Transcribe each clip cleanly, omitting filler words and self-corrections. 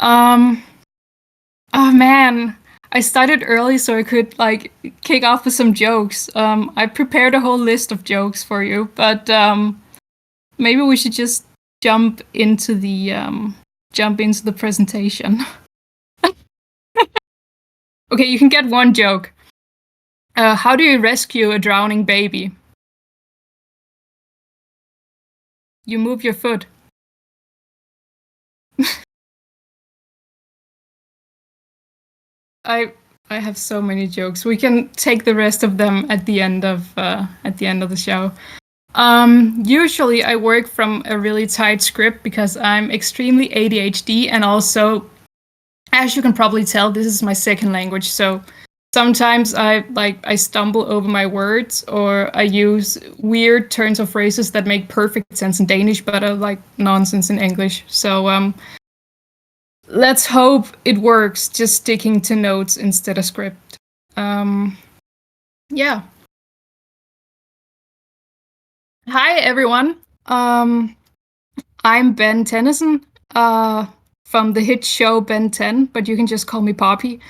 Um, oh man, I started early so I could like kick off with some jokes. I prepared a whole list of jokes for you, but maybe we should just jump into the presentation. Okay, you can get one joke. How do you rescue a drowning baby? You move your foot. I I have so many jokes. We can take the rest of them at the end of the show. Usually I work from a really tight script because I'm extremely ADHD, and also, as you can probably tell, this is my second language. So sometimes I stumble over my words, or I use weird turns of phrases that make perfect sense in Danish but are like nonsense in English. So let's hope it works, just sticking to notes instead of script. Yeah. Hi everyone. I'm Ben Tennyson, from the hit show Ben 10, but you can just call me Poppy.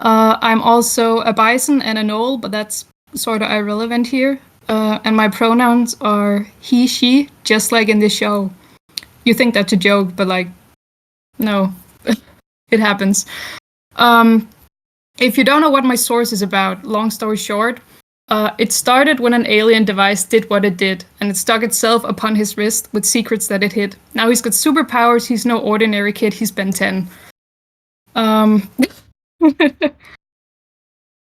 I'm also a bison and a knoll, but that's sort of irrelevant here. And my pronouns are he, she, just like in this show. You think that's a joke, but like, no, it happens. If you don't know what my source is about, long story short, it started when an alien device did what it did, and it stuck itself upon his wrist with secrets that it hid. Now he's got superpowers, he's no ordinary kid, he's Ben 10.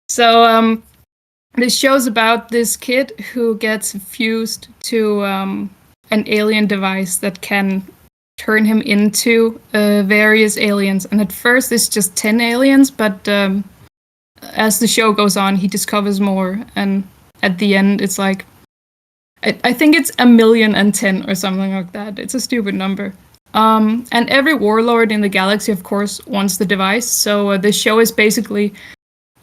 So, this show's about this kid who gets fused to an alien device that can turn him into various aliens. And at first it's just 10 aliens, but as the show goes on, he discovers more, and at the end, it's like I think it's 1,000,010 or something like that. It's a stupid number. And every warlord in the galaxy, of course, wants the device. So the show is basically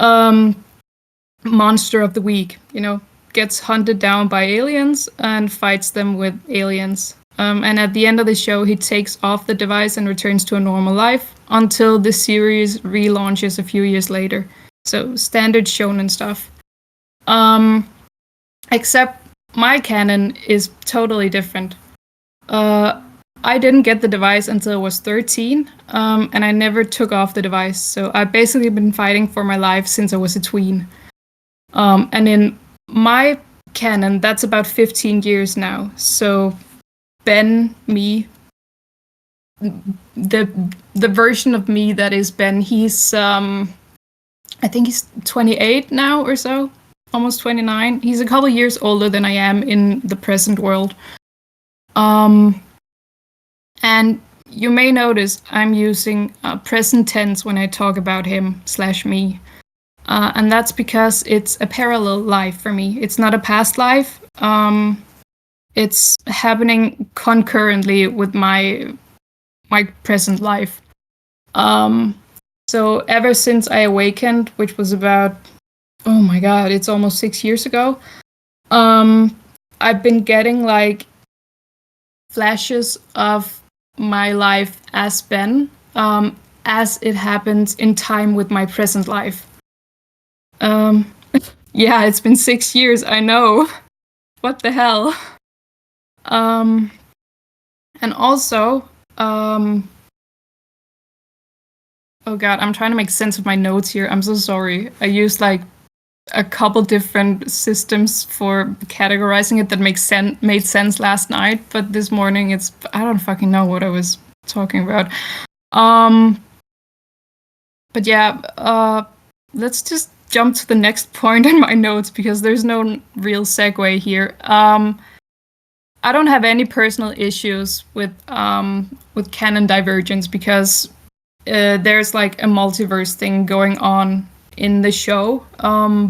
monster of the week. You know, gets hunted down by aliens and fights them with aliens. And at the end of the show, he takes off the device and returns to a normal life until the series relaunches a few years later. So standard shonen stuff. Except my canon is totally different. I didn't get the device until I was 13, and I never took off the device. So I've basically been fighting for my life since I was a tween. And in my canon, that's about 15 years now. So Ben, me, the version of me that is Ben, he's I think he's 28 now or so, almost 29. He's a couple years older than I am in the present world. And you may notice I'm using present tense when I talk about him/me. And that's because it's a parallel life for me. It's not a past life. It's happening concurrently with my present life. So ever since I awakened, which was about, oh my god, it's almost 6 years ago, I've been getting like flashes of my life as Ben, as it happens in time with my present life. Yeah, it's been 6 years, I know. What the hell? And also, oh god, I'm trying to make sense of my notes here. I'm so sorry. I used like a couple different systems for categorizing it that made sense last night, but this morning I don't fucking know what I was talking about. But yeah, let's just jump to the next point in my notes because there's no real segue here. I don't have any personal issues with canon divergence because there's like a multiverse thing going on in the show,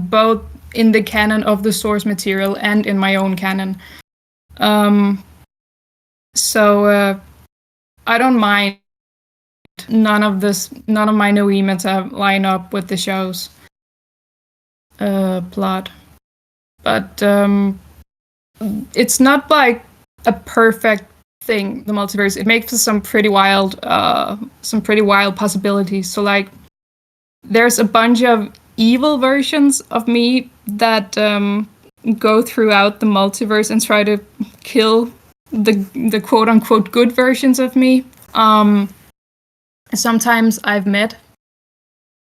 both in the canon of the source material and in my own canon. So I don't mind none of my noemata line up with the show's plot. But it's not like a perfect thing, the multiverse, it makes for some pretty wild possibilities. So like, there's a bunch of evil versions of me that go throughout the multiverse and try to kill the quote unquote good versions of me. Sometimes I've met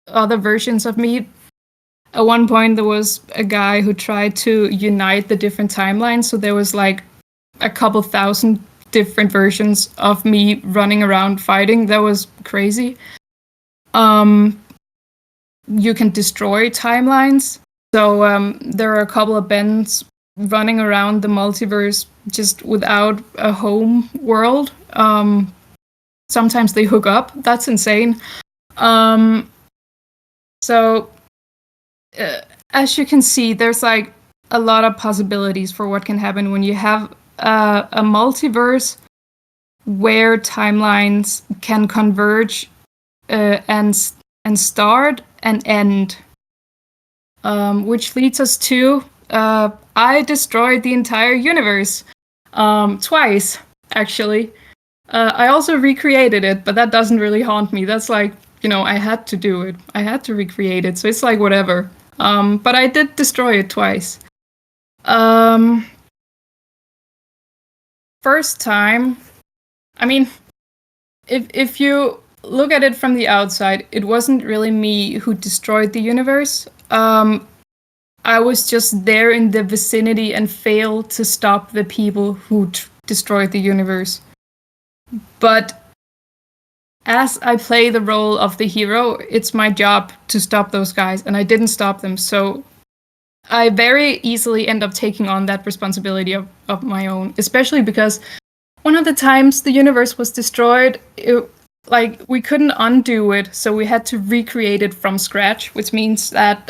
other versions of me. At one point, there was a guy who tried to unite the different timelines. So there was like a couple thousand different versions of me running around fighting. That was crazy. You can destroy timelines. So there are a couple of Bens running around the multiverse just without a home world. Sometimes they hook up. That's insane. As you can see, there's like a lot of possibilities for what can happen when you have a multiverse where timelines can converge and start and end. Which leads us to I destroyed the entire universe twice, actually. I also recreated it, but that doesn't really haunt me. That's like, I had to do it. I had to recreate it, so it's like whatever. But I did destroy it twice. First time, I mean, if you look at it from the outside, it wasn't really me who destroyed the universe. I was just there in the vicinity and failed to stop the people who destroyed the universe. But as I play the role of the hero, it's my job to stop those guys, and I didn't stop them. So I very easily end up taking on that responsibility of my own, especially because one of the times the universe was destroyed, we couldn't undo it, so we had to recreate it from scratch, which means that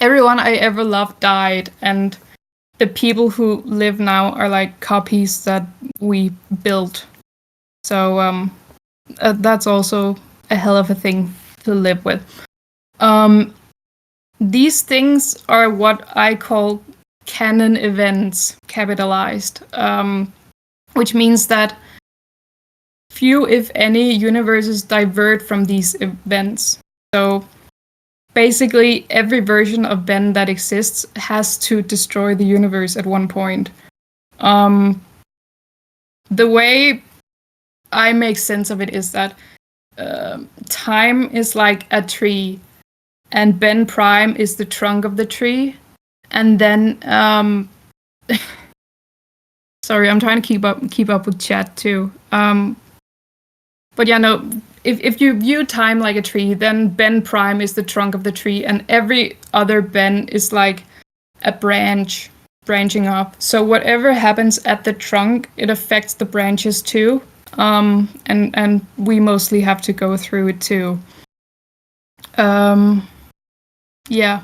everyone I ever loved died, and the people who live now are like copies that we built. So that's also a hell of a thing to live with. These things are what I call canon events, capitalized, which means that few, if any, universes divert from these events. So basically, every version of Ben that exists has to destroy the universe at one point. The way I make sense of it is that time is like a tree, and Ben Prime is the trunk of the tree, and then sorry, I'm trying to keep up with chat too. But yeah, no. If you view time like a tree, then Ben Prime is the trunk of the tree, and every other Ben is like a branching up. So whatever happens at the trunk, it affects the branches too. And we mostly have to go through it too. Yeah.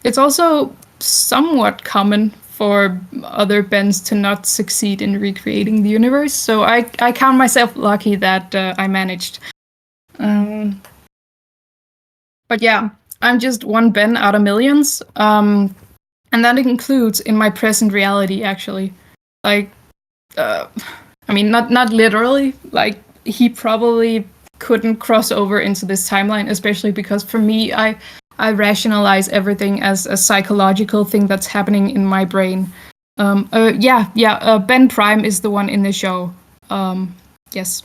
It's also somewhat common for other Bens to not succeed in recreating the universe, so I count myself lucky that I managed. But yeah, I'm just one Ben out of millions, and that includes in my present reality, actually. Like, I mean, not literally. Like, he probably couldn't cross over into this timeline, especially because for me, I rationalize everything as a psychological thing that's happening in my brain. Ben Prime is the one in the show. Yes.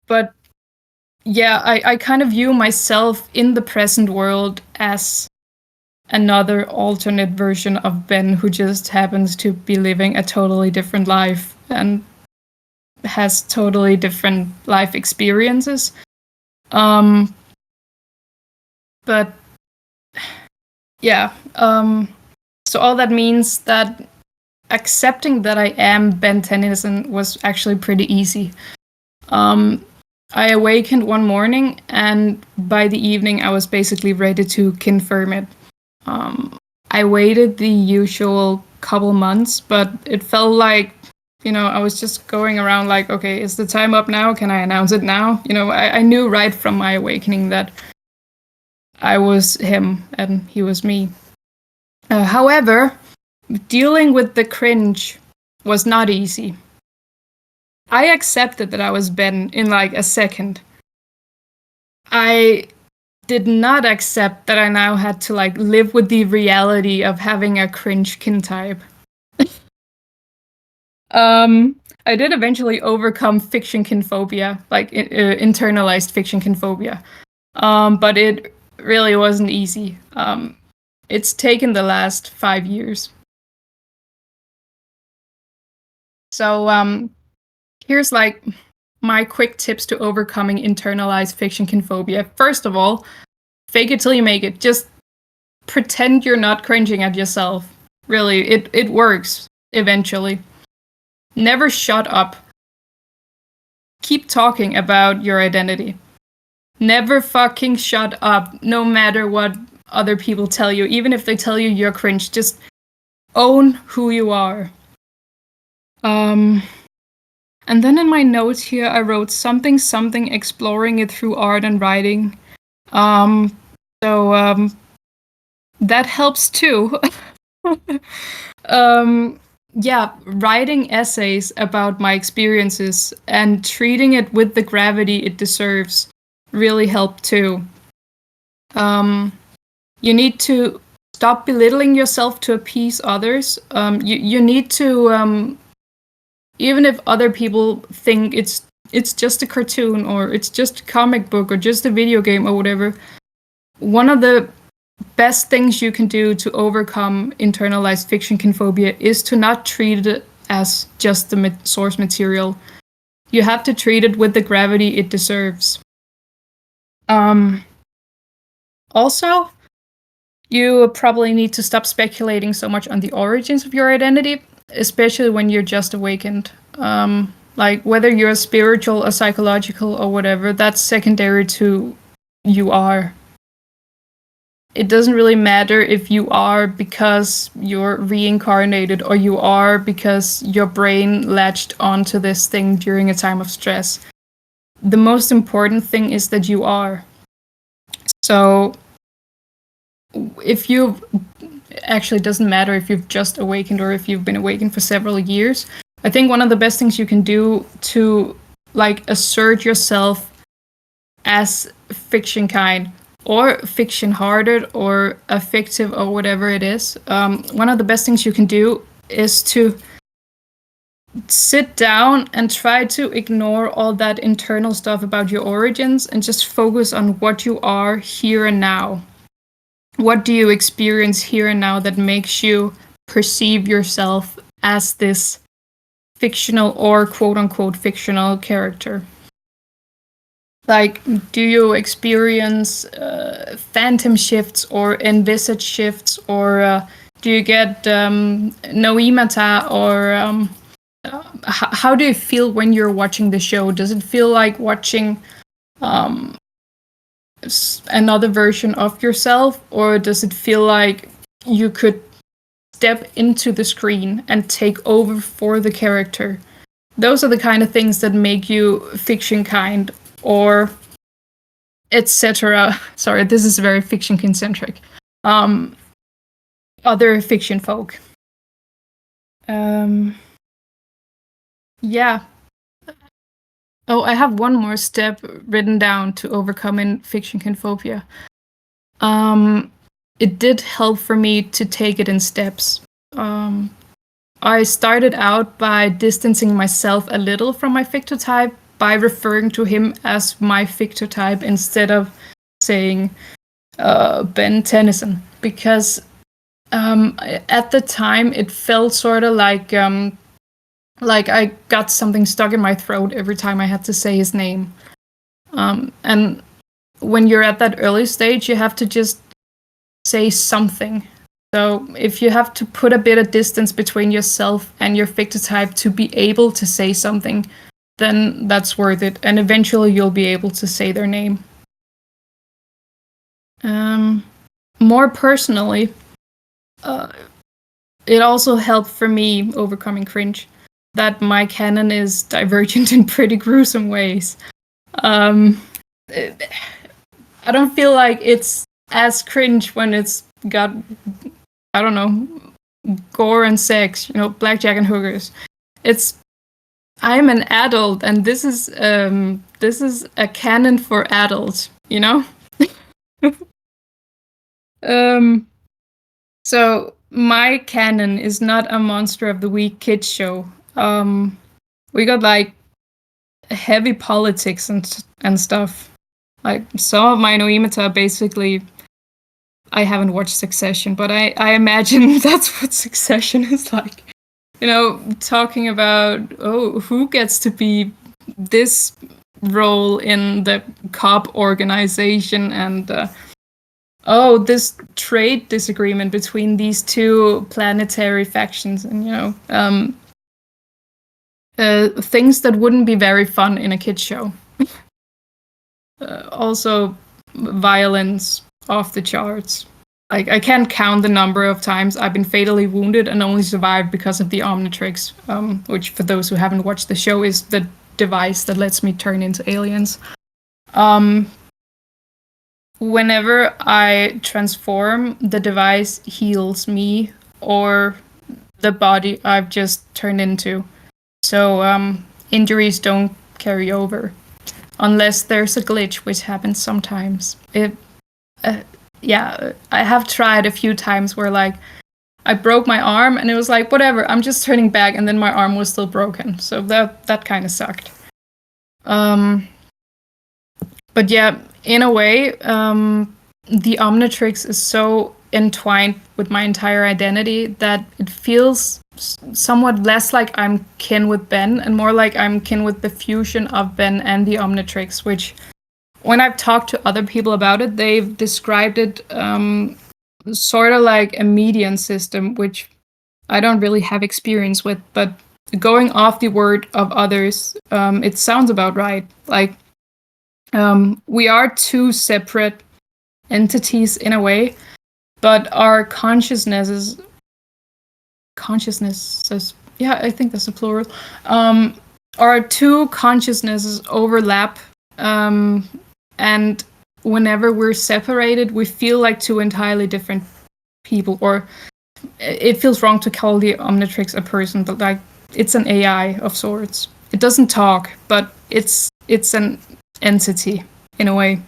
But yeah, I kind of view myself in the present world as another alternate version of Ben who just happens to be living a totally different life and has totally different life experiences. But yeah, so all that means that accepting that I am Ben Tennyson was actually pretty easy. I awakened one morning, and by the evening I was basically ready to confirm it. I waited the usual couple months, but it felt like, I was just going around like, okay, is the time up now? Can I announce it now? I knew right from my awakening that I was him and he was me. However, dealing with the cringe, was not easy. I accepted that I was Ben in like a second. I did not accept that I now had to like live with the reality of having a cringe kin type. I did eventually overcome fictionkinphobia, like internalized fictionkinphobia. But it really wasn't easy. It's taken the last 5 years. So here's like my quick tips to overcoming internalized fictionkinphobia. First of all, fake it till you make it. Just pretend you're not cringing at yourself. Really, it works eventually. Never shut up. Keep talking about your identity. Never fucking shut up, no matter what other people tell you. Even if they tell you you're cringe, just own who you are. And then in my notes here, I wrote something exploring it through art and writing. So that helps too. Yeah, writing essays about my experiences and treating it with the gravity it deserves really helped too. You need to stop belittling yourself to appease others. You need to, even if other people think it's just a cartoon or it's just a comic book or just a video game or whatever, one of the best things you can do to overcome internalized fictionkinphobia is to not treat it as just the source material. You have to treat it with the gravity it deserves. Also, you probably need to stop speculating so much on the origins of your identity, especially when you're just awakened. Like whether you're spiritual or psychological or whatever, that's secondary to you are. It doesn't really matter if you are because you're reincarnated or you are because your brain latched onto this thing during a time of stress. The most important thing is that you are. So if you've actually doesn't matter if you've just awakened or if you've been awakened for several years, I think one of the best things you can do to like assert yourself as fiction kind or fiction hearted or affective or whatever it is, one of the best things you can do is to sit down and try to ignore all that internal stuff about your origins and just focus on what you are here and now. What do you experience here and now that makes you perceive yourself as this fictional or quote-unquote fictional character? Like, do you experience phantom shifts or envisage shifts, or do you get noemata, or how do you feel when you're watching the show? Does it feel like watching another version of yourself, or does it feel like you could step into the screen and take over for the character? Those are the kind of things that make you fiction kind, or etc. Sorry, this is very fiction concentric. Other fiction folk. Yeah. Oh, I have one more step written down to overcoming fictionkinphobia. It did help for me to take it in steps. I started out by distancing myself a little from my fictotype by referring to him as my fictotype instead of saying Ben Tennyson, because at the time it felt sort of like I got something stuck in my throat every time I had to say his name. And when you're at that early stage, you have to just say something. So if you have to put a bit of distance between yourself and your fictotype to be able to say something, then that's worth it. And eventually you'll be able to say their name. More personally, it also helped for me overcoming cringe that my canon is divergent in pretty gruesome ways. I don't feel like it's as cringe when it's got, I don't know, gore and sex, blackjack and hookers. I'm an adult, and this is a canon for adults, you know. So my canon is not a Monster of the Week kids show. We got like heavy politics and stuff. Like some of my noemata basically. I haven't watched Succession, but I imagine that's what Succession is like. You know, talking about, who gets to be this role in the COP organization, and this trade disagreement between these two planetary factions, and things that wouldn't be very fun in a kids show. Also, violence off the charts. Like, I can't count the number of times I've been fatally wounded and only survived because of the Omnitrix, which, for those who haven't watched the show, is the device that lets me turn into aliens. Whenever I transform, the device heals me or the body I've just turned into. So injuries don't carry over. Unless there's a glitch, which happens sometimes. I have tried a few times where, like, I broke my arm and it was like, whatever, I'm just turning back, and then my arm was still broken. So that kind of sucked. But yeah, in a way, the Omnitrix is so entwined with my entire identity that it feels somewhat less like I'm kin with Ben and more like I'm kin with the fusion of Ben and the Omnitrix, which, when I've talked to other people about it, they've described it sort of like a median system, which I don't really have experience with, but going off the word of others, it sounds about right. Like, we are two separate entities in a way, but our consciousness, yeah, I think that's a plural. Our two consciousnesses overlap, and whenever we're separated, we feel like two entirely different people. Or it feels wrong to call the Omnitrix a person, but like, it's an AI of sorts. It doesn't talk, but it's an entity in a way.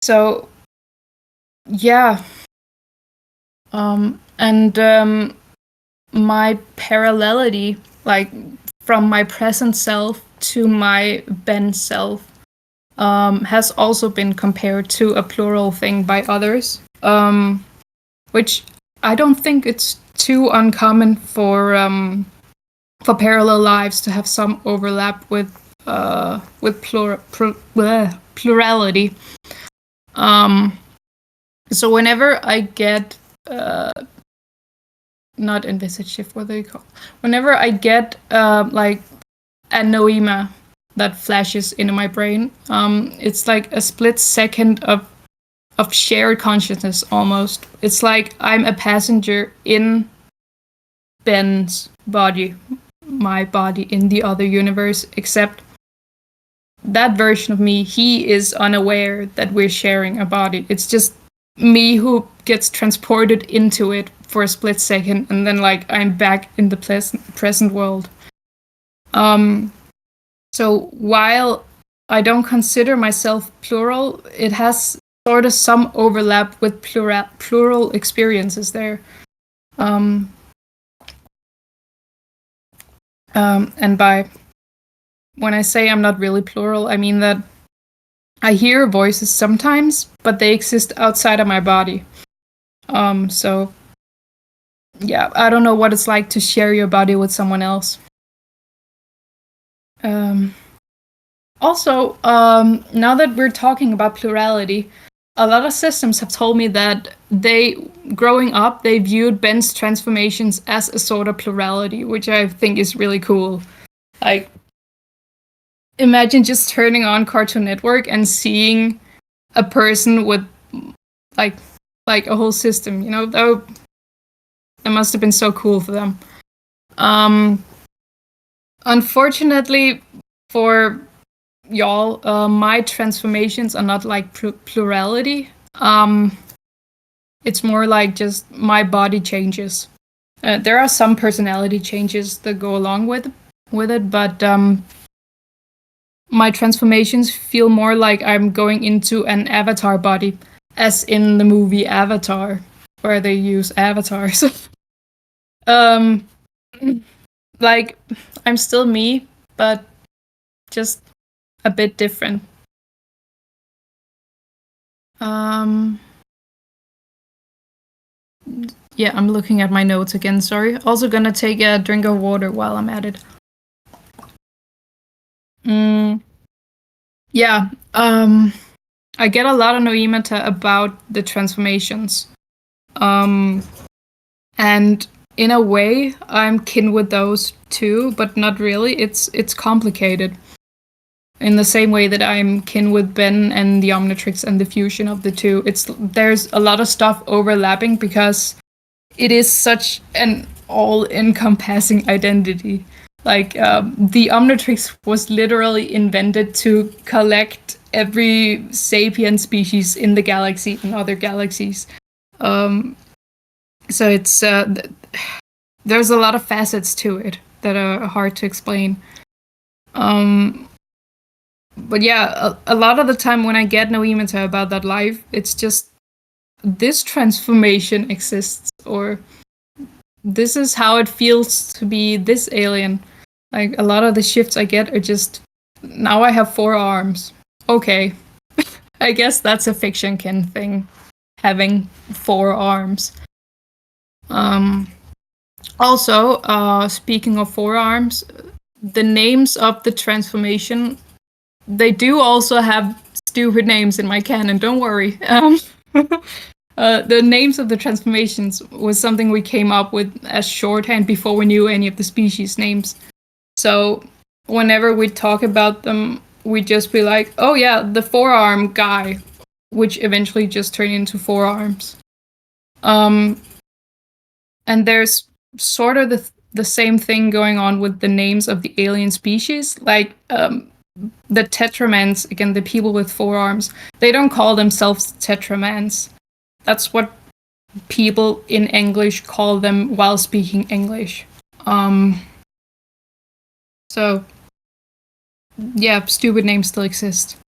So yeah. And my parallelity, like, from my present self to my Ben self, has also been compared to a plural thing by others, which I don't think it's too uncommon for parallel lives to have some overlap with plurality. So whenever I get not envisage shift, what do you call? Whenever I get like a noema that flashes into my brain, it's like a split second of shared consciousness almost. It's like I'm a passenger in Ben's body, my body in the other universe, except that version of me, he is unaware that we're sharing a body. It's just me who gets transported into it for a split second, and then, like, I'm back in the present world. So while I don't consider myself plural, it has sort of some overlap with plural experiences there. And when I say I'm not really plural, I mean that I hear voices sometimes, but they exist outside of my body. So yeah, I don't know what it's like to share your body with someone else. Also, now that we're talking about plurality, a lot of systems have told me that growing up, they viewed Ben's transformations as a sort of plurality, which I think is really cool. Like, imagine just turning on Cartoon Network and seeing a person with like a whole system, you know? That must have been so cool for them. Unfortunately for y'all, my transformations are not like plurality. It's more like just my body changes. There are some personality changes that go along with it, but my transformations feel more like I'm going into an avatar body, as in the movie Avatar, where they use avatars. um, like I'm still me, but just a bit different. Yeah, I'm looking at my notes again, sorry. Also gonna take a drink of water while I'm at it. Yeah, I get a lot of noemata about the transformations. And in a way, I'm kin with those too, but not really. It's complicated. In the same way that I'm kin with Ben and the Omnitrix and the fusion of the two. There's a lot of stuff overlapping because it is such an all-encompassing identity. Like the Omnitrix was literally invented to collect every sapient species in the galaxy and other galaxies. So it's there's a lot of facets to it that are hard to explain. But yeah, a lot of the time when I get noemata about that life, it's just this transformation exists, or this is how it feels to be this alien. Like a lot of the shifts I get are just now I have 4 arms. Okay, I guess that's a fictionkin thing, having 4 arms. Also, speaking of 4 arms, the names of the transformation, they do also have stupid names in my canon. Don't worry. The names of the transformations was something we came up with as shorthand before we knew any of the species names. So whenever we talk about them, we'd just be like, oh yeah, the 4-arm guy, which eventually just turned into 4 arms. And there's sort of the same thing going on with the names of the alien species. Like the tetramans, again, the people with 4 arms, they don't call themselves tetramans. That's what people in English call them while speaking English. So, yeah, stupid names still exist.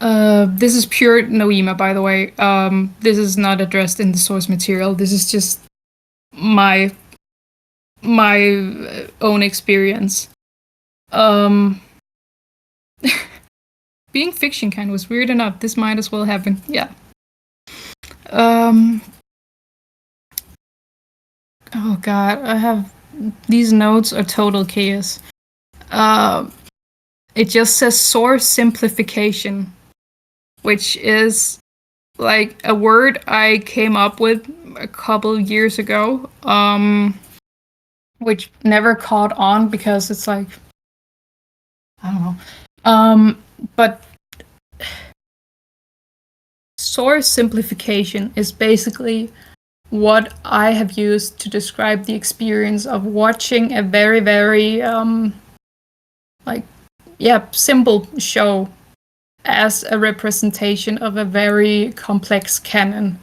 This is pure Noema, by the way. This is not addressed in the source material. This is just my own experience. Being fiction kind was weird enough. This might as well happen. Yeah. Oh god, I have these notes are total chaos. It just says source simplification, which is like a word I came up with a couple years ago, which never caught on because it's like I don't know. But source simplification is basically what I have used to describe the experience of watching a very, very simple show as a representation of a very complex canon.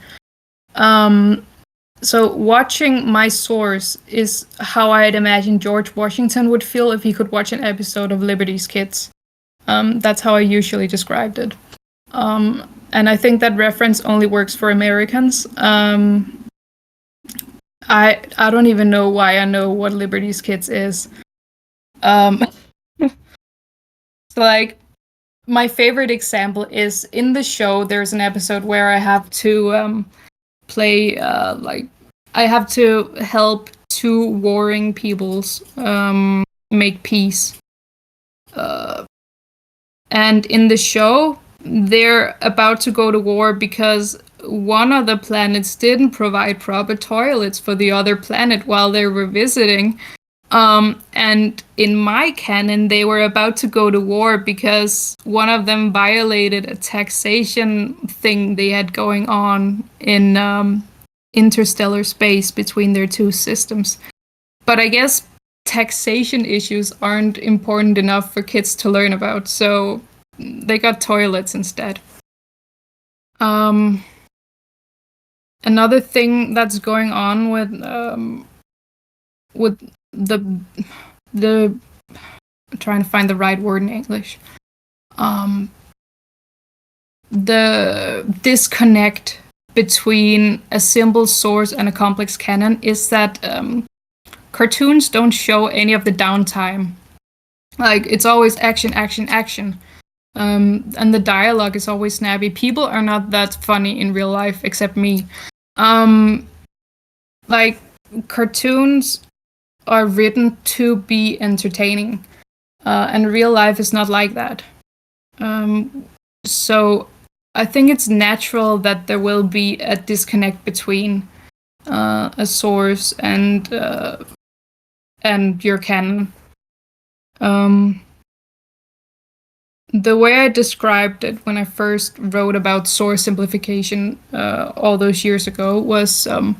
So watching my source is how I'd imagine George Washington would feel if he could watch an episode of Liberty's Kids. That's how I usually described it. And I think that reference only works for Americans. I don't even know why I know what Liberty's Kids is. So like my favorite example is in the show there's an episode where I have to play I have to help 2 warring peoples make peace. And in the show they're about to go to war because one of the planets didn't provide proper toilets for the other planet while they were visiting. And in my canon, they were about to go to war because one of them violated a taxation thing they had going on in interstellar space between their 2 systems. But I guess taxation issues aren't important enough for kids to learn about, so they got toilets instead. Another thing that's going on with the I'm trying to find the right word in English. The disconnect between a simple source and a complex canon is that cartoons don't show any of the downtime. Like, it's always action, action, action. And the dialogue is always snappy. People are not that funny in real life, except me. Like, cartoons are written to be entertaining, and real life is not like that. So I think it's natural that there will be a disconnect between a source and your canon. The way I described it when I first wrote about source simplification all those years ago was oh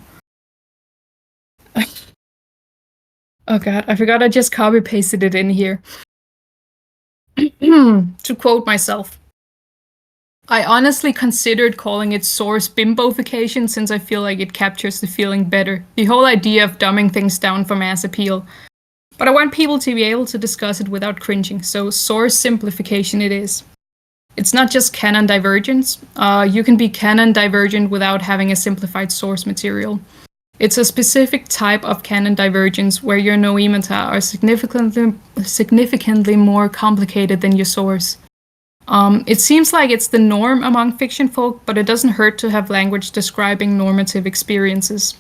god, I forgot I just copy pasted it in here. To quote myself, I honestly considered calling it source bimbofication since I feel like it captures the feeling better. The whole idea of dumbing things down for mass appeal. But I want people to be able to discuss it without cringing, so source simplification it is. It's not just canon divergence. You can be canon divergent without having a simplified source material. It's a specific type of canon divergence where your noemata are significantly more complicated than your source. It seems like it's the norm among fiction folk, but it doesn't hurt to have language describing normative experiences.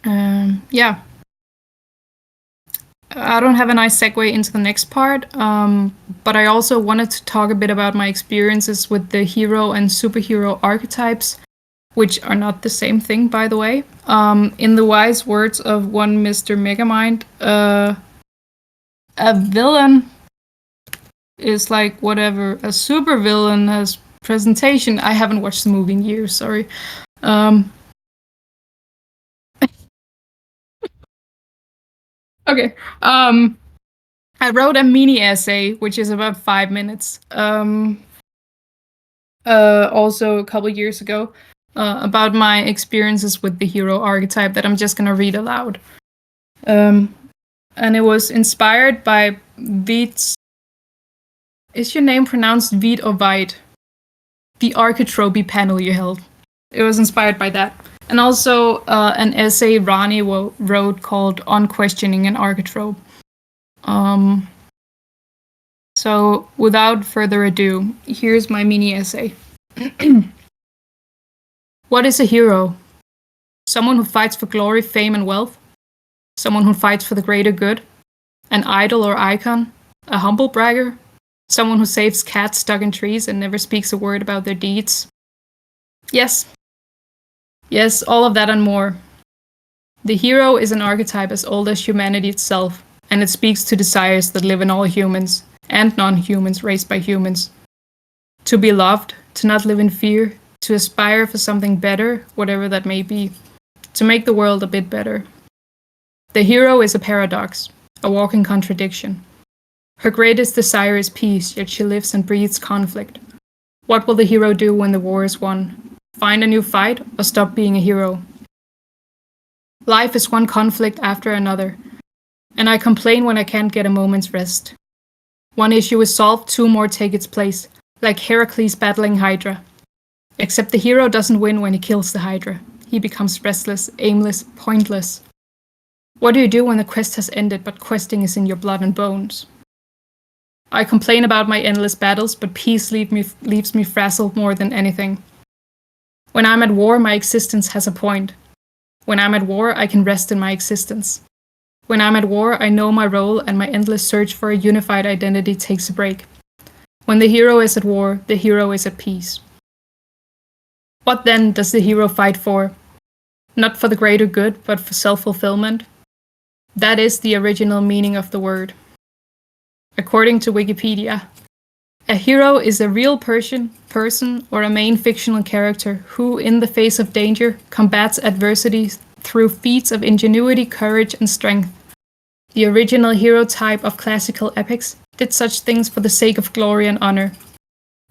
Yeah. I don't have a nice segue into the next part, but I also wanted to talk a bit about my experiences with the hero and superhero archetypes, which are not the same thing, by the way. In the wise words of one Mr. Megamind, a villain is like whatever a supervillain has presentation. I haven't watched the movie in years, sorry. Okay. I wrote a mini essay, which is about 5 minutes, also a couple years ago, about my experiences with the hero archetype that I'm just gonna read aloud. And it was inspired by Veets. Is your name pronounced Veet or Veit? The archetropy panel you held. It was inspired by that. And also an essay Rani wrote called On Questioning an Archetrope. So without further ado, here's my mini essay. What is a hero? Someone who fights for glory, fame, and wealth? Someone who fights for the greater good? An idol or icon? A humble bragger? Someone who saves cats stuck in trees and never speaks a word about their deeds? Yes. Yes, all of that and more. The hero is an archetype as old as humanity itself, and it speaks to desires that live in all humans, and non-humans raised by humans. To be loved, to not live in fear, to aspire for something better, whatever that may be, to make the world a bit better. The hero is a paradox, a walking contradiction. Her greatest desire is peace, yet she lives and breathes conflict. What will the hero do when the war is won? Find a new fight, or stop being a hero? Life is one conflict after another, and I complain when I can't get a moment's rest. One issue is solved, two more take its place, like Heracles battling Hydra. Except the hero doesn't win when he kills the Hydra. He becomes restless, aimless, pointless. What do you do when the quest has ended, but questing is in your blood and bones? I complain about my endless battles, but peace leaves me frazzled more than anything. When I'm at war, my existence has a point. When I'm at war, I can rest in my existence. When I'm at war, I know my role, and my endless search for a unified identity takes a break. When the hero is at war, the hero is at peace. What then does the hero fight for? Not for the greater good, but for self-fulfillment. That is the original meaning of the word. According to Wikipedia, a hero is a real person or a main fictional character who, in the face of danger, combats adversity through feats of ingenuity, courage, and strength. The original hero type of classical epics did such things for the sake of glory and honor.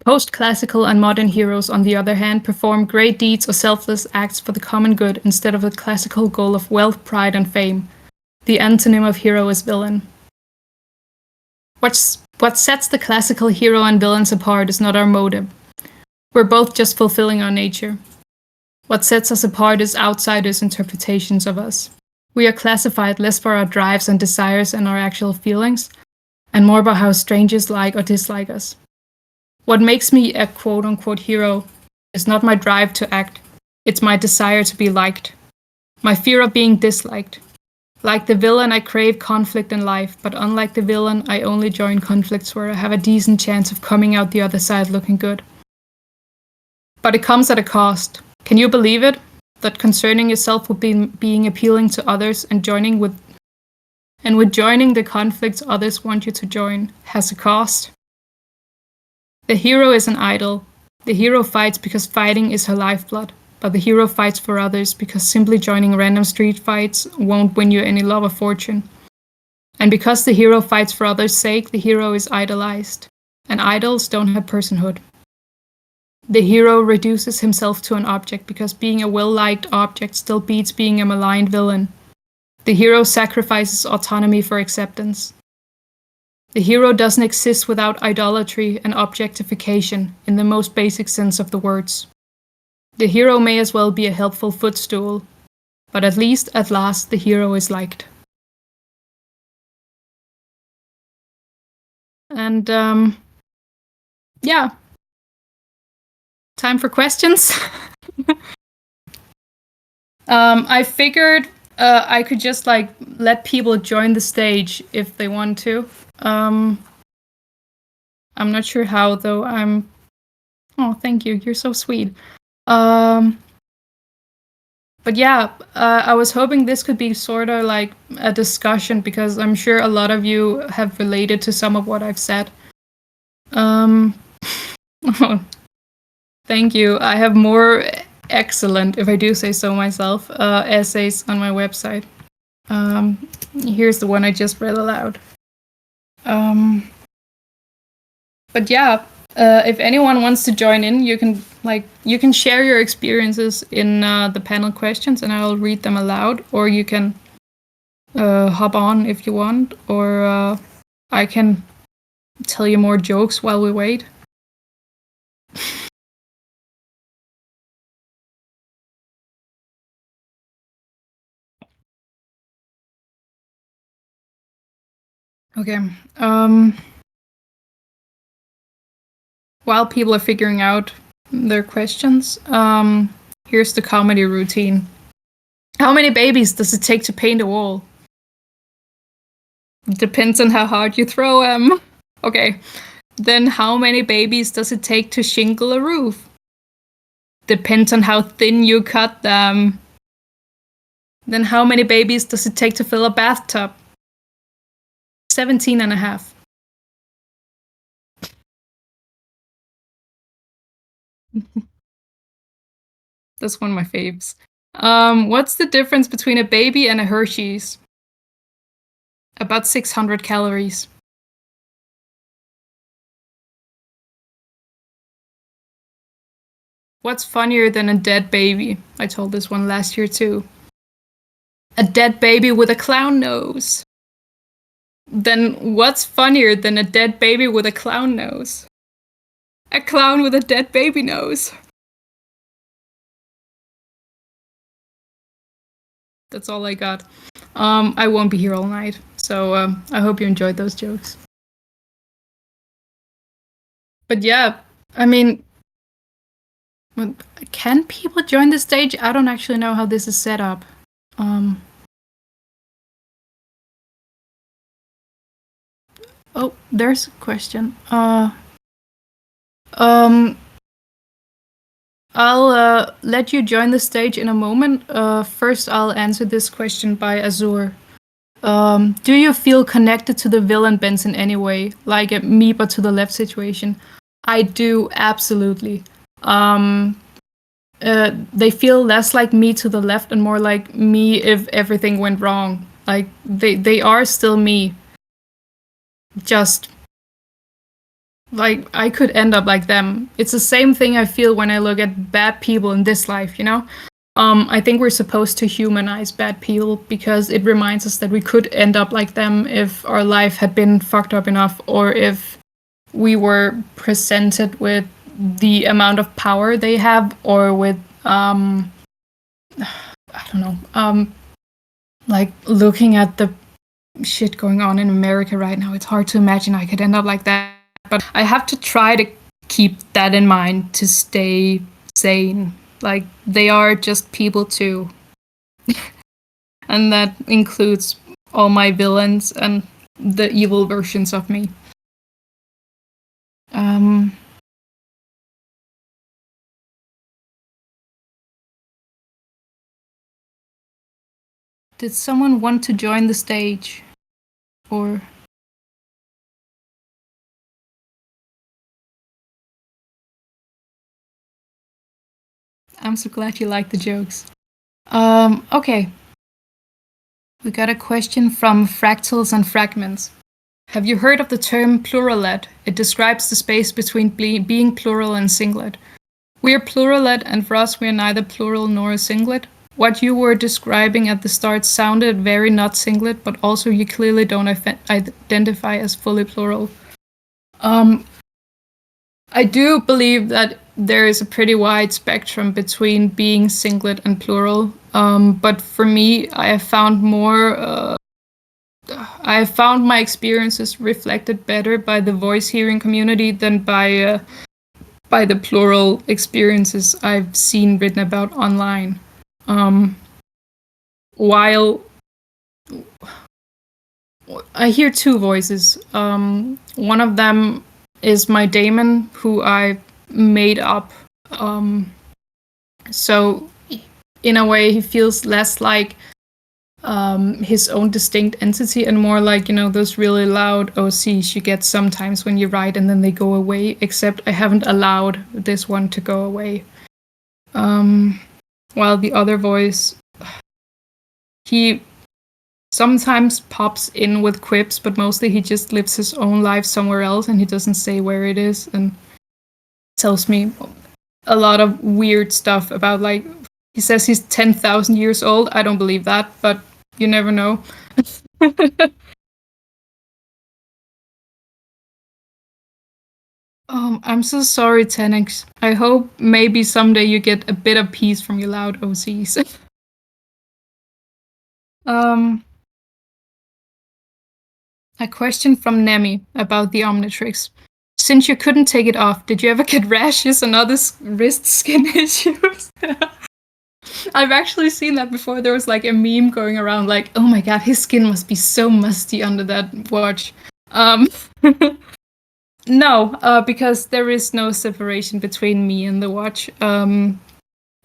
Post-classical and modern heroes, on the other hand, perform great deeds or selfless acts for the common good instead of the classical goal of wealth, pride, and fame. The antonym of hero is villain. What sets the classical hero and villains apart is not our motive. We're both just fulfilling our nature. What sets us apart is outsiders' interpretations of us. We are classified less for our drives and desires and our actual feelings, and more about how strangers like or dislike us. What makes me a quote-unquote hero is not my drive to act, it's my desire to be liked. My fear of being disliked. Like the villain, I crave conflict in life, but unlike the villain, I only join conflicts where I have a decent chance of coming out the other side looking good. But it comes at a cost. Can you believe it? That concerning yourself with being appealing to others and with joining the conflicts others want you to join has a cost. The hero is an idol. The hero fights because fighting is her lifeblood, but the hero fights for others because simply joining random street fights won't win you any love or fortune. And because the hero fights for others' sake, the hero is idolized, and idols don't have personhood. The hero reduces himself to an object because being a well-liked object still beats being a maligned villain. The hero sacrifices autonomy for acceptance. The hero doesn't exist without idolatry and objectification in the most basic sense of the words. The hero may as well be a helpful footstool, but at last, the hero is liked. And, yeah. Time for questions. I figured I could just, let people join the stage if they want to. I'm not sure how, though. Oh, thank you. You're so sweet. But yeah, I was hoping this could be sort of like a discussion because I'm sure a lot of you have related to some of what I've said. Thank you. I have more excellent, if I do say so myself, essays on my website. Here's the one I just read aloud. But yeah, if anyone wants to join in, you can share your experiences in the panel questions, and I'll read them aloud. Or you can hop on if you want, or I can tell you more jokes while we wait. Okay. While people are figuring out their questions, here's the comedy routine. How many babies does it take to paint a wall? Depends on how hard you throw them. Okay. Then how many babies does it take to shingle a roof? Depends on how thin you cut them. Then how many babies does it take to fill a bathtub? 17 and a half. That's one of my faves. What's the difference between a baby and a Hershey's? About 600 calories. What's funnier than a dead baby? I told this one last year too. A dead baby with a clown nose. Then what's funnier than a dead baby with a clown nose? A clown with a dead baby nose. That's all I got. I won't be here all night, so I hope you enjoyed those jokes. But yeah, I mean, can people join the stage? I don't actually know how this is set up. Oh, there's a question. I'll let you join the stage in a moment. First, I'll answer this question by Azur. Do you feel connected to the villain Benz in any way, like a me but to the left situation? I do, absolutely. They feel less like me to the left and more like me if everything went wrong. Like they are still me. Just Like, I could end up like them. It's the same thing I feel when I look at bad people in this life, you know? I think we're supposed to humanize bad people because it reminds us that we could end up like them if our life had been fucked up enough, or if we were presented with the amount of power they have, or with I don't know, like looking at the shit going on in America right now, it's hard to imagine I could end up like that. But I have to try to keep that in mind to stay sane. Like, they are just people too. And that includes all my villains and the evil versions of me. Um, did someone want to join the stage? Or I'm so glad you like the jokes. Okay. We got a question from Fractals and Fragments. Have you heard of the term pluralet? It describes the space between being plural and singlet. We are pluralet, and for us, we are neither plural nor a singlet. What you were describing at the start sounded very not singlet, but also you clearly don't identify as fully plural. I do believe that there is a pretty wide spectrum between being singlet and plural. But for me, I have found my experiences reflected better by the voice hearing community than by the plural experiences I've seen written about online. While I hear two voices, one of them is my daemon, who I made up. So in a way, he feels less like his own distinct entity and more like, you know, those really loud OCs you get sometimes when you write and then they go away, except I haven't allowed this one to go away. While the other voice, he sometimes pops in with quips, but mostly he just lives his own life somewhere else and he doesn't say where it is, and tells me a lot of weird stuff about, like, he says he's 10,000 years old. I don't believe that, but you never know. I'm so sorry, Tenix. I hope maybe someday you get a bit of peace from your loud OCs. um, a question from Nemi about the Omnitrix. Since you couldn't take it off, did you ever get rashes and other wrist skin issues? I've actually seen that before. There was like a meme going around like, oh my god, his skin must be so musty under that watch. Um, no, because there is no separation between me and the watch.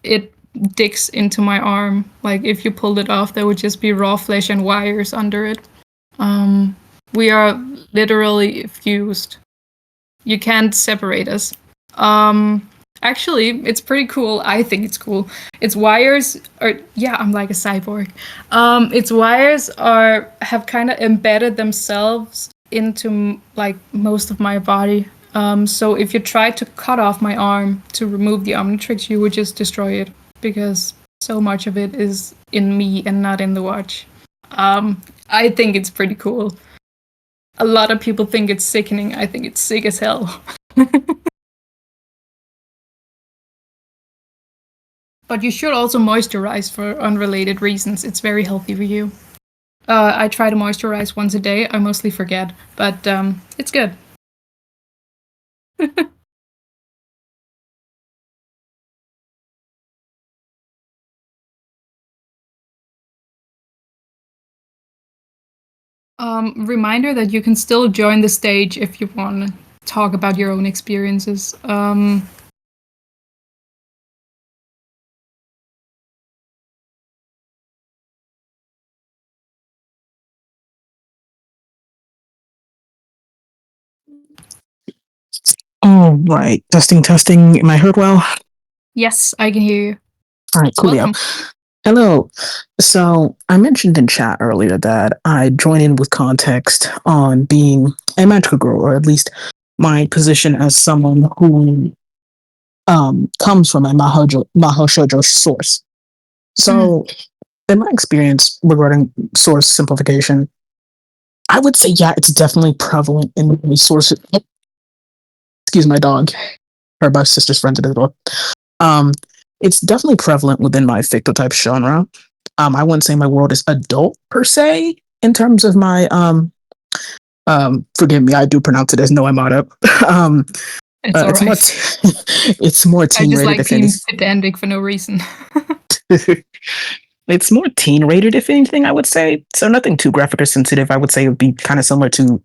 It digs into my arm. Like, if you pulled it off, there would just be raw flesh and wires under it. We are literally fused. You can't separate us. Actually, it's pretty cool. I think it's cool. Its wires are, yeah, I'm like a cyborg. Its wires have kind of embedded themselves into like most of my body. So if you try to cut off my arm to remove the Omnitrix, you would just destroy it because so much of it is in me and not in the watch. I think it's pretty cool. A lot of people think it's sickening. I think it's sick as hell. But you should also moisturize for unrelated reasons. It's very healthy for you. I try to moisturize once a day. I mostly forget, but it's good. Reminder that you can still join the stage if you want to talk about your own experiences. All right. Testing, testing. Am I heard well? Yes, I can hear you. All right, coolio. Welcome. Hello. So I mentioned in chat earlier that I join in with context on being a magical girl, or at least my position as someone who comes from a Mahou Shoujo source. Mm, So, in my experience regarding source simplification, I would say, yeah, it's definitely prevalent in the sources. Excuse my dog. Her my sister's friend at the door. Um, it's definitely prevalent within my ficto type genre. I wouldn't say my world is adult per se in terms of my forgive me, I do pronounce it as no Amada. um it's all it's more right. it's more I teen just rated like if anything. being pedantic for no reason. It's more teen rated if anything, I would say. So nothing too graphic or sensitive. I would say it would be kind of similar to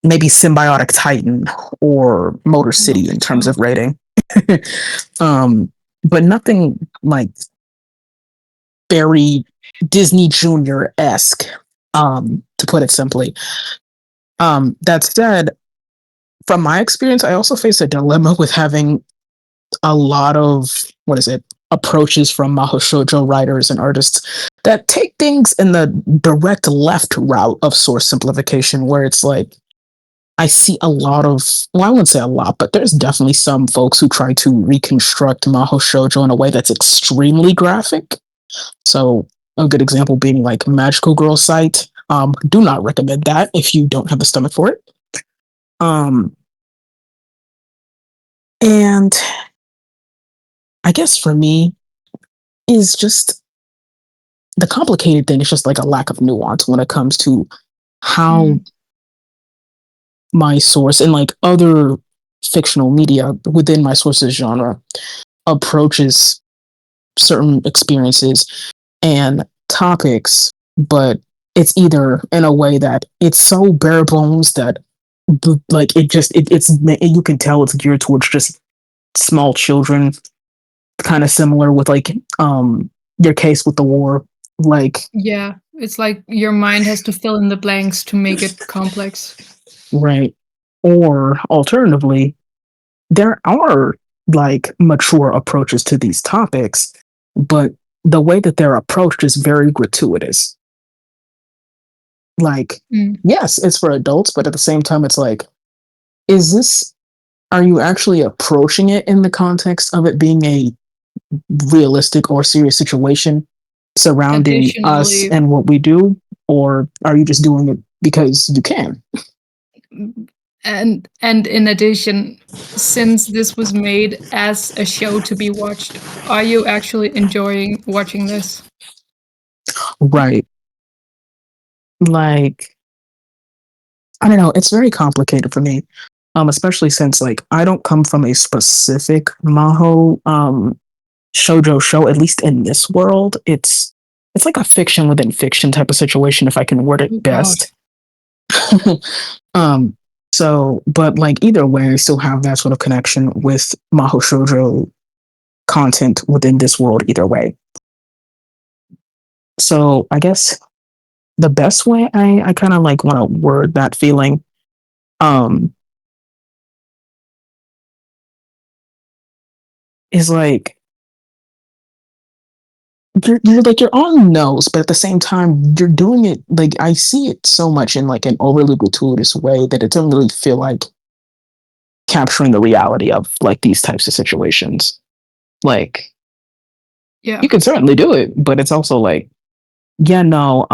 maybe Symbiotic Titan or Motor Love City in that terms show. of rating. um but nothing like very Disney Junior esque, to put it simply. That said, from my experience, I also face a dilemma with having a lot of what is it approaches from Mahou Shoujo writers and artists that take things in the direct left route of source simplification, where it's like I see a lot of, well, I wouldn't say a lot, but there's definitely some folks who try to reconstruct Mahou Shoujo in a way that's extremely graphic. So a good example being like Magical Girl Site. Do not recommend that if you don't have the stomach for it. Um, and I guess for me is just the complicated thing is just like a lack of nuance when it comes to how Mm, my source and like other fictional media within my source's genre approaches certain experiences and topics, but it's either in a way that it's so bare bones that like it's you can tell it's geared towards just small children, kind of similar with like your case with the war, like yeah, it's like your mind has to fill in the blanks to make it complex. right. Or alternatively, there are like mature approaches to these topics, but the way that they're approached is very gratuitous. Like, Mm, yes, it's for adults, but at the same time, it's like, is this, are you actually approaching it in the context of it being a realistic or serious situation surrounding us additionally, and what we do? Or are you just doing it because you can? and in addition, since this was made as a show to be watched, are you actually enjoying watching this? Right. Like, I don't know. It's very complicated for me, especially since like I don't come from a specific Maho shoujo show. At least in this world, it's like a fiction within fiction type of situation, if I can word it Oh God. best. um. So, but like either way, I still have that sort of connection with Maho shoujo content within this world. Either way, so I guess the best way I kind of like want to word that feeling um is like you're like you're on the nose, but at the same time you're doing it like I see it so much in like an overly gratuitous way that it doesn't really feel like capturing the reality of like these types of situations. Like Yeah. you can certainly do it, but it's also like, yeah, no,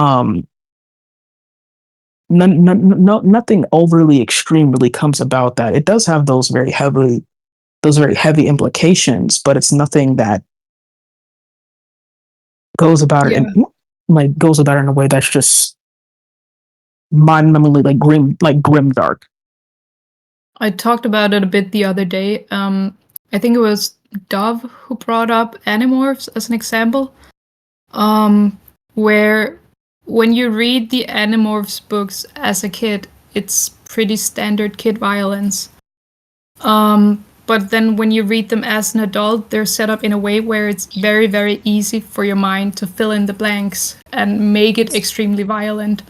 nothing overly extreme really comes about that. It does have those very heavy implications, but it's nothing that goes about it Yeah. in like goes about it in a way that's just mind-numbingly like grim dark. I talked about it a bit the other day. I think it was Dove who brought up Animorphs as an example. Um, where when you read the Animorphs books as a kid, it's pretty standard kid violence. But then when you read them as an adult, they're set up in a way where it's very, very easy for your mind to fill in the blanks and make it extremely violent.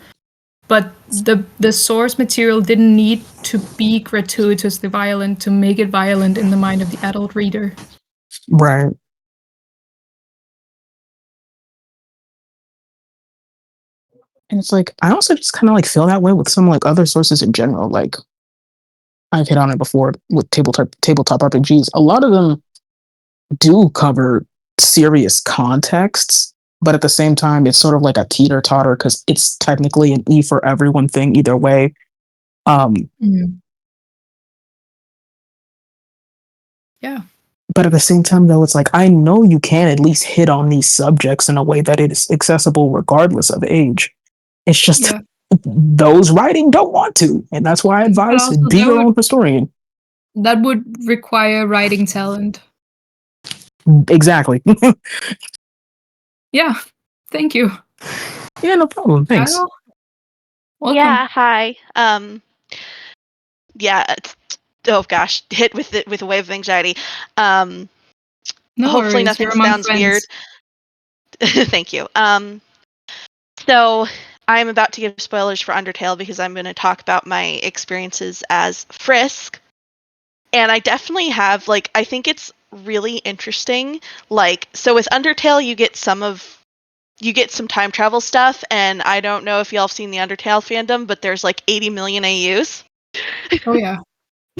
But the source material didn't need to be gratuitously violent to make it violent in the mind of the adult reader. Right. And it's like I also just kind of like feel that way with some like other sources in general. Like I've hit on it before with tabletop RPGs. A lot of them do cover serious contexts, but at the same time, it's sort of like a teeter totter because it's technically an E for everyone thing either way. Mm. Yeah. But at the same time, though, it's like I know you can at least hit on these subjects in a way that it is accessible regardless of age. It's just Yeah. those writing don't want to, and that's why I But advise also be your own historian. that would require writing talent. Exactly. Yeah. Thank you. Yeah, no problem. Thanks. Kyle? Welcome. Yeah, hi. Yeah, oh gosh, hit with it with a wave of anxiety. No Hopefully worries. nothing You're among sounds weird. friends. Thank you. So I'm about to give spoilers for Undertale because I'm going to talk about my experiences as Frisk. And I definitely have, like, I think it's really interesting. Like, so with Undertale, you get some time travel stuff, and I don't know if y'all have seen the Undertale fandom, but there's like 80 million AUs. Oh yeah.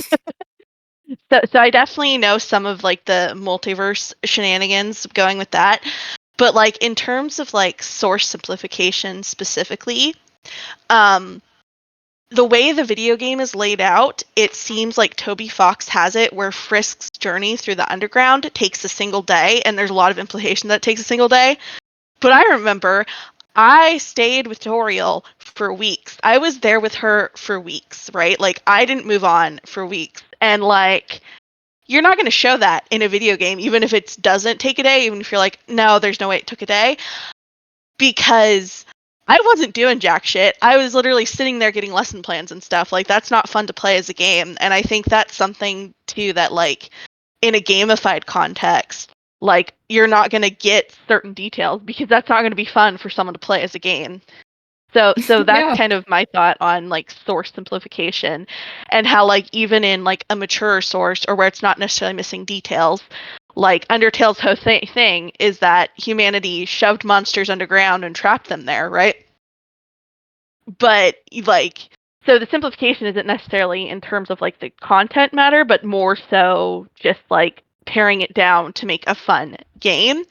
So I definitely know some of like the multiverse shenanigans going with that. But like in terms of like source simplification specifically, the way the video game is laid out, it seems like Toby Fox has it where Frisk's journey through the underground takes a single day, and there's a lot of implication that it takes a single day. But I remember I stayed with Toriel for weeks. I was there with her for weeks, right? Like I didn't move on for weeks. And like you're not going to show that in a video game, even if it doesn't take a day, even if you're like, no, there's no way it took a day. Because I wasn't doing jack shit. I was literally sitting there getting lesson plans and stuff. Like, that's not fun to play as a game. And I think that's something, too, that, like, in a gamified context, like, you're not going to get certain details because that's not going to be fun for someone to play as a game. So that's Yeah. kind of my thought on like source simplification and how like even in like a mature source or where it's not necessarily missing details, like Undertale's whole thing is that humanity shoved monsters underground and trapped them there, right? But like so the simplification isn't necessarily in terms of like the content matter, but more so just like paring it down to make a fun game.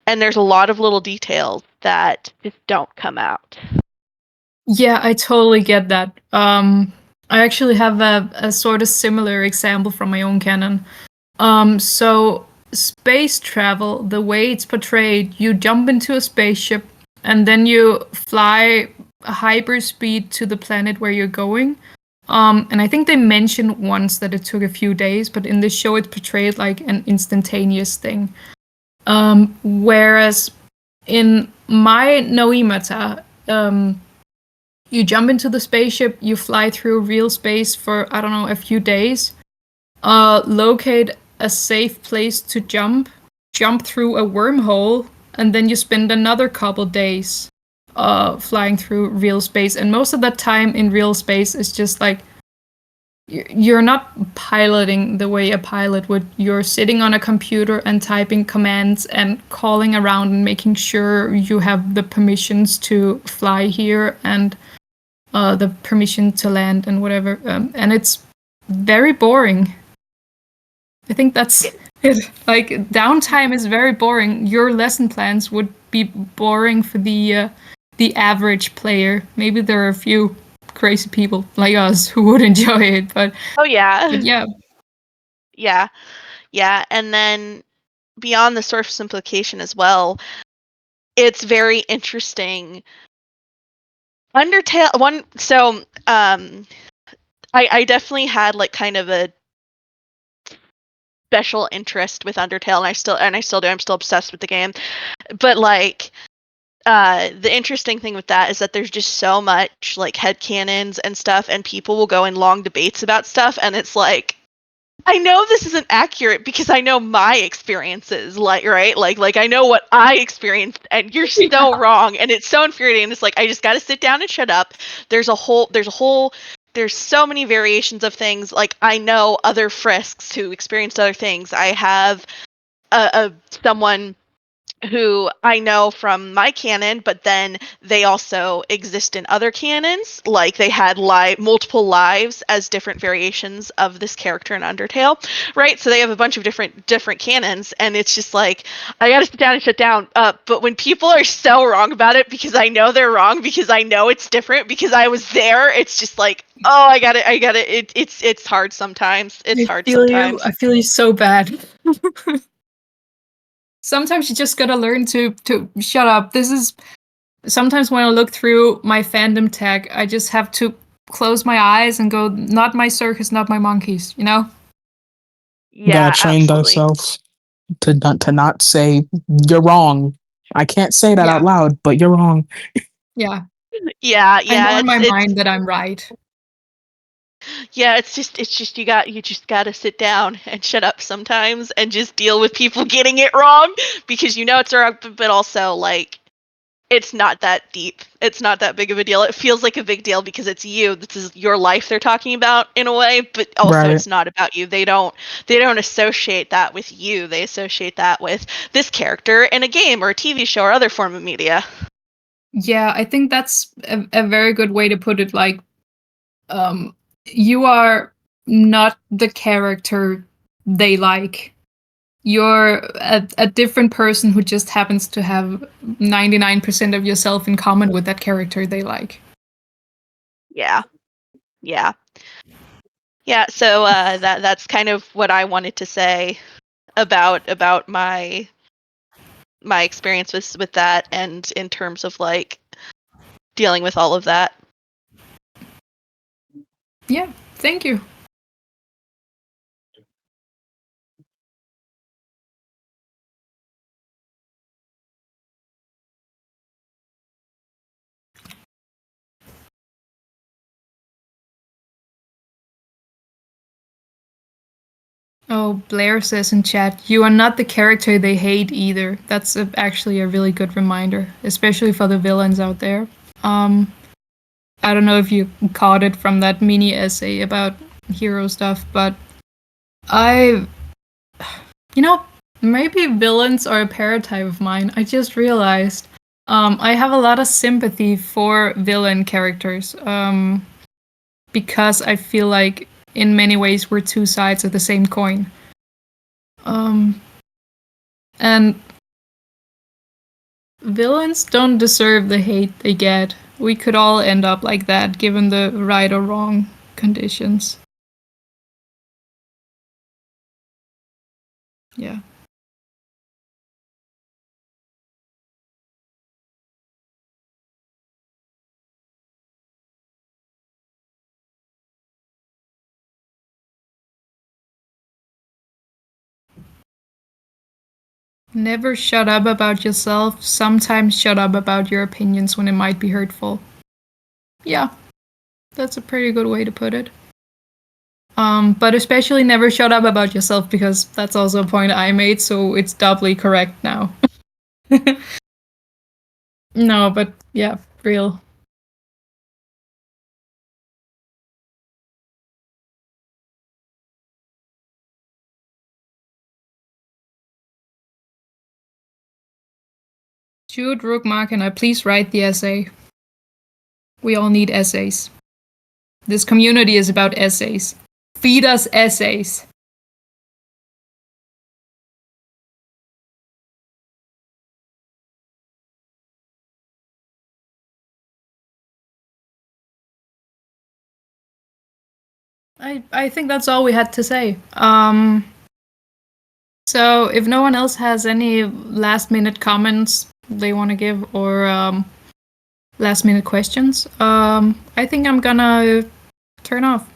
And there's a lot of little details that just don't come out. Yeah, I totally get that. I actually have a sort of similar example from my own canon. So space travel, the way it's portrayed, you jump into a spaceship and then you fly hyperspeed to the planet where you're going. And I think they mentioned once that it took a few days, but in this show it's portrayed like an instantaneous thing. Whereas in my Noimata, you jump into the spaceship, you fly through real space for, I don't know, a few days, locate a safe place to jump through a wormhole, and then you spend another couple days flying through real space. And most of that time in real space is just like, you're not piloting the way a pilot would. You're sitting on a computer and typing commands and calling around and making sure you have the permissions to fly here and the permission to land and whatever. And it's very boring. I think that's it. Like, downtime is very boring. Your lesson plans would be boring for the average player. Maybe there are a few crazy people like us who would enjoy it, but Oh yeah. but yeah. Yeah. And then beyond the source simplification as well, it's very interesting. Undertale one so I definitely had like kind of a special interest with Undertale and I still do. I'm still obsessed with the game. But like the interesting thing with that is that there's just so much like headcanons and stuff and people will go in long debates about stuff and it's like I know this isn't accurate because I know my experiences, like right, like I know what I experienced, and you're so wrong, and it's so infuriating. It's like I just got to sit down and shut up. There's so many variations of things. Like I know other Frisks who experienced other things. I have someone who I know from my canon, but then they also exist in other canons. Like they had multiple lives as different variations of this character in Undertale, right? So they have a bunch of different canons, and it's just like I gotta sit down and shut down. But when people are so wrong about it, because I know they're wrong, because I know it's different, because I was there, it's just like, oh, I got it. It's hard sometimes. It's hard sometimes. I feel you so bad. Sometimes you just gotta learn to shut up. This is sometimes when I look through my fandom tag, I just have to close my eyes and go, not my circus, not my monkeys, you know? Yeah, Gotta train absolutely. thyself to not say you're wrong. I can't say that out loud, but you're wrong. Yeah. Yeah, I know in my it's mind that I'm right. yeah, it's just you just gotta sit down and shut up sometimes and just deal with people getting it wrong, because you know it's wrong, but also like it's not that deep. It's not that big of a deal. It feels like a big deal because it's you. This is your life they're talking about in a way, but also Right. it's not about you. They don't associate that with you. They associate that with this character in a game or a TV show or other form of media. Yeah, I think that's a very good way to put it. Like, you are not the character they like. You're a different person who just happens to have 99% of yourself in common with that character they like. Yeah. Yeah. Yeah, so that's kind of what I wanted to say about my experience with that, and in terms of like dealing with all of that. Yeah, thank you. Oh, Blair says in chat, you are not the character they hate either. That's actually a really good reminder, especially for the villains out there. I don't know if you caught it from that mini essay about hero stuff, but I, you know, maybe villains are a paratype of mine. I just realized I have a lot of sympathy for villain characters because I feel like in many ways we're two sides of the same coin. And villains don't deserve the hate they get. We could all end up like that given the right or wrong conditions. Yeah. Never shut up about yourself. Sometimes shut up about your opinions when it might be hurtful. Yeah, that's a pretty good way to put it. But especially never shut up about yourself because that's also a point I made, so it's doubly correct now. No, but yeah, real. Should Rookmark and I please write the essay? We all need essays. This community is about essays. Feed us essays. I think that's all we had to say. So if no one else has any last minute comments they want to give or last minute questions, I think I'm gonna turn off.